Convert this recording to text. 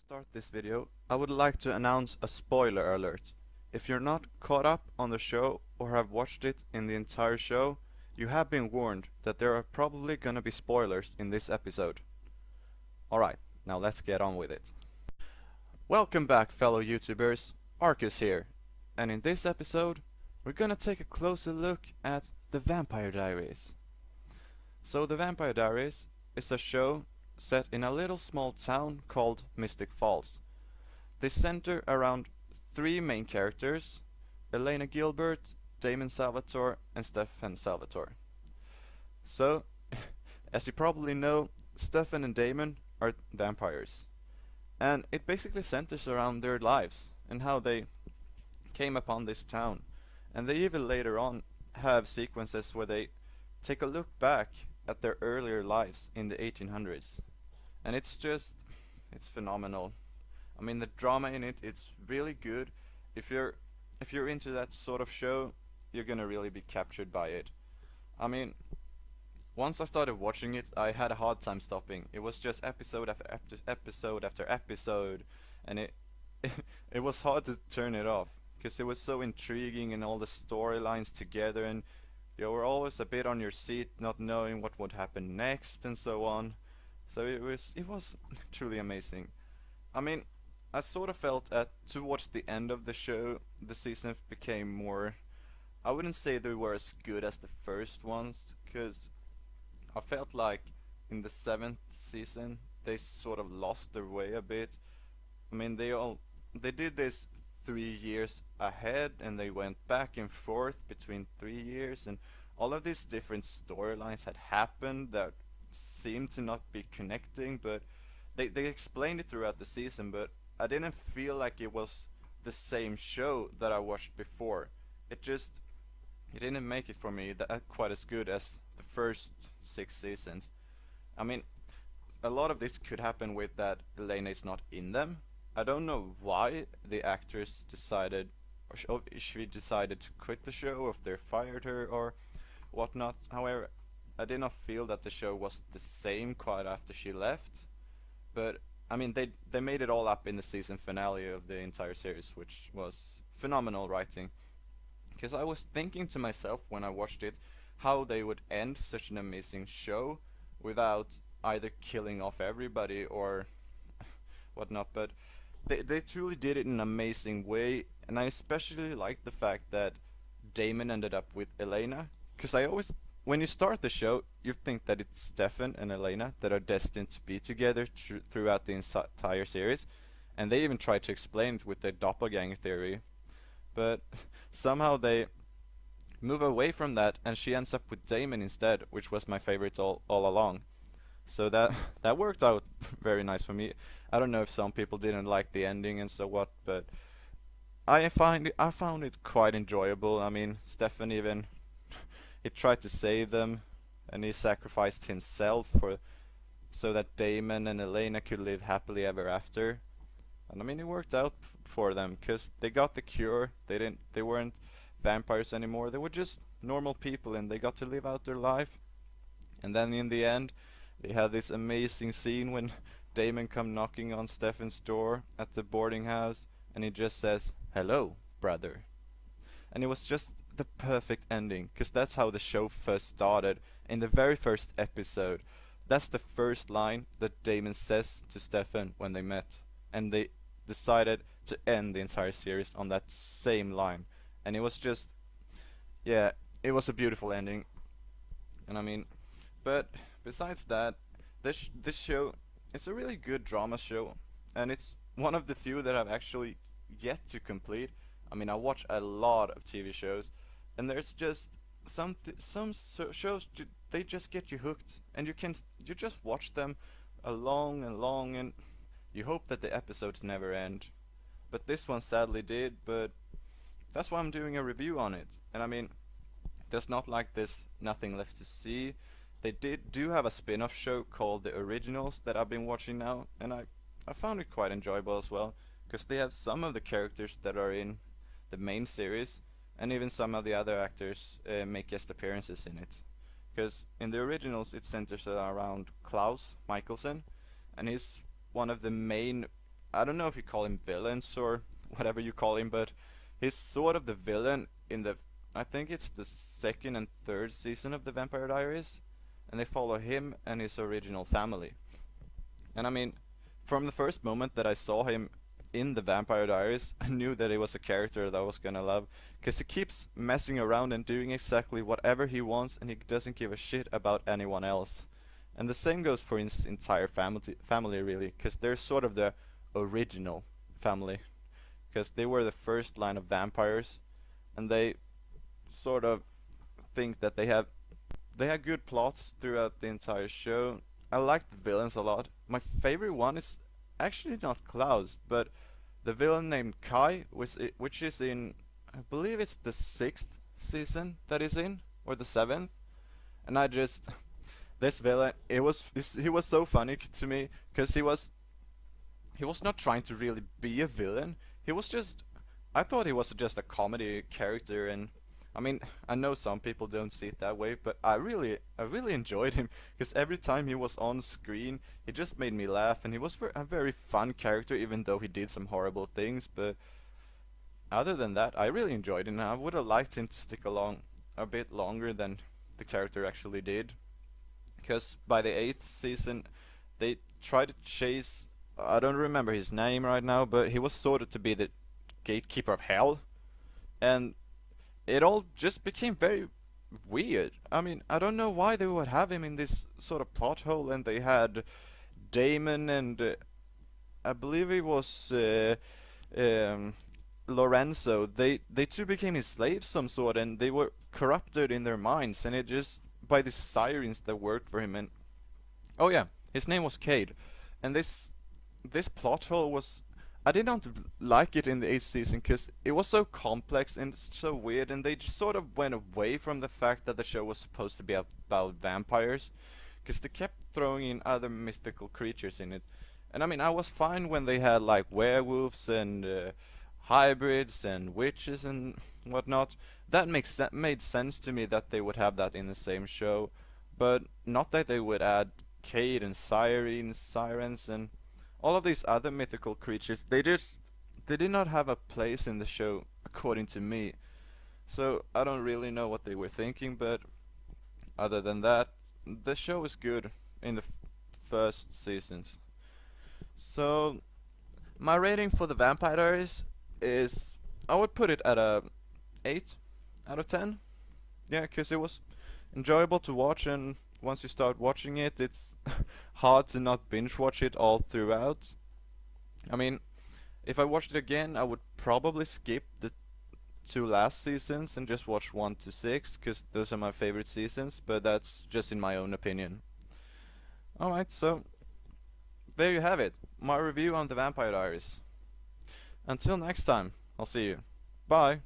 start this video, I would like to announce a spoiler alert. If you're not caught up on the show or have watched it in the entire show, you have been warned that there are probably gonna be spoilers in this episode. Alright, now let's get on with it. Welcome back, fellow YouTubers. Arcus here, and in this episode, we're gonna take a closer look at The Vampire Diaries. So, The Vampire Diaries is a show set in a little small town called Mystic Falls. They center around three main characters: Elena Gilbert, Damon Salvatore, and Stefan Salvatore. So, as you probably know, Stefan and Damon are vampires. And it basically centers around their lives and how they came upon this town. And they even later on have sequences where they take a look back at their earlier lives in the 1800s. And it's phenomenal. I mean, the drama in it's really good. If you're into that sort of show, you're gonna really be captured by it. I mean, once I started watching it, I had a hard time stopping. It was just episode after episode after episode, and it was hard to turn it off because it was so intriguing and all the storylines together, and you were always a bit on your seat, not knowing what would happen next and so on. So it was truly amazing. I mean, I sort of felt at towards the end of the show, the seasons became more. I wouldn't say they were as good as the first ones, because I felt like in the seventh season they sort of lost their way a bit. I mean, they did this 3 years ahead, and they went back and forth between 3 years, and all of these different storylines had happened that seemed to not be connecting, but they explained it throughout the season, but I didn't feel like it was the same show that I watched before. It didn't make it for me that quite as good as the first 6 seasons. I mean, a lot of this could happen with that Elena is not in them. I don't know why the actress decided, or if she decided to quit the show, or if they fired her or whatnot. However, I did not feel that the show was the same quite after she left. But I mean, they made it all up in the season finale of the entire series, which was phenomenal writing. Because I was thinking to myself when I watched it, how they would end such an amazing show without either killing off everybody or whatnot. But they truly did it in an amazing way, and I especially liked the fact that Damon ended up with Elena. Because when you start the show, you think that it's Stefan and Elena that are destined to be together throughout the entire series, and they even try to explain it with their doppelganger theory. But somehow they move away from that, and she ends up with Damon instead, which was my favorite all along. So that worked out very nice for me. I don't know if some people didn't like the ending and so what, but I found it quite enjoyable. I mean, Stefan even he tried to save them, and he sacrificed himself so that Damon and Elena could live happily ever after. And I mean, it worked out for them because they got the cure. They weren't vampires anymore. They were just normal people, and they got to live out their life. And then in the end, they had this amazing scene when Damon come knocking on Stefan's door at the boarding house, and he just says, "Hello, brother." And it was just the perfect ending, because that's how the show first started. In the very first episode, that's the first line that Damon says to Stefan when they met, and they decided to end the entire series on that same line. And it was just, yeah, it was a beautiful ending. And I mean, but besides that, this show, it's a really good drama show, and it's one of the few that I've actually yet to complete. I mean, I watch a lot of TV shows, and there's just some shows they just get you hooked, and you just watch them along and long, and you hope that the episodes never end. But this one sadly did, but that's why I'm doing a review on it. And I mean, there's not like there's nothing left to see. They do have a spin-off show called The Originals that I've been watching now, and I found it quite enjoyable as well, because they have some of the characters that are in the main series, and even some of the other actors make guest appearances in it. Because in the Originals it centers around Klaus Michelson, and he's one of the main I don't know if you call him villains or whatever you call him, but he's sort of the villain in the, I think it's the second and third season of the Vampire Diaries, and they follow him and his original family. And I mean, from the first moment that I saw him in the Vampire Diaries, I knew that he was a character that I was gonna love, because he keeps messing around and doing exactly whatever he wants, and he doesn't give a shit about anyone else. And the same goes for his entire family really, because they're sort of the original family, because they were the first line of vampires, and they sort of think that they had good plots throughout the entire show. I like the villains a lot. My favorite one is actually not Klaus, but the villain named Kai, which is in, I believe it's the sixth season that is in, or the seventh. And I just, this villain, he was so funny to me, because he was not trying to really be a villain. He was just, I thought he was just a comedy character, and I mean, I know some people don't see it that way, but I really enjoyed him, because every time he was on screen, he just made me laugh, and he was a very fun character, even though he did some horrible things. But other than that, I really enjoyed him, and I would have liked him to stick along a bit longer than the character actually did, because by the eighth season, they tried to chase. I don't remember his name right now, but he was sort of to be the gatekeeper of hell, and it all just became very weird. I mean, I don't know why they would have him in this sort of plot hole, and they had Damon and I believe it was Lorenzo. They two became his slaves some sort, and they were corrupted in their minds, and it just by the sirens that worked for him. And oh yeah, his name was Cade, and this plot hole was. I did not like it in the eighth season, because it was so complex and so weird, and they just sort of went away from the fact that the show was supposed to be about vampires, because they kept throwing in other mythical creatures in it. And I mean, I was fine when they had like werewolves and hybrids and witches and whatnot. That made sense to me that they would have that in the same show, but not that they would add Cade and sirens and all of these other mythical creatures. They did not have a place in the show according to me. So I don't really know what they were thinking, but other than that, the show is good in the first seasons. So my rating for the Vampire Diaries is, I would put it at a 8 out of 10. Yeah, because it was enjoyable to watch, and once you start watching it, it's hard to not binge watch it all throughout. I mean, if I watched it again, I would probably skip the two last seasons and just watch 1 to 6, because those are my favorite seasons, but that's just in my own opinion. Alright, so there you have it, my review on the Vampire Diaries. Until next time, I'll see you. Bye!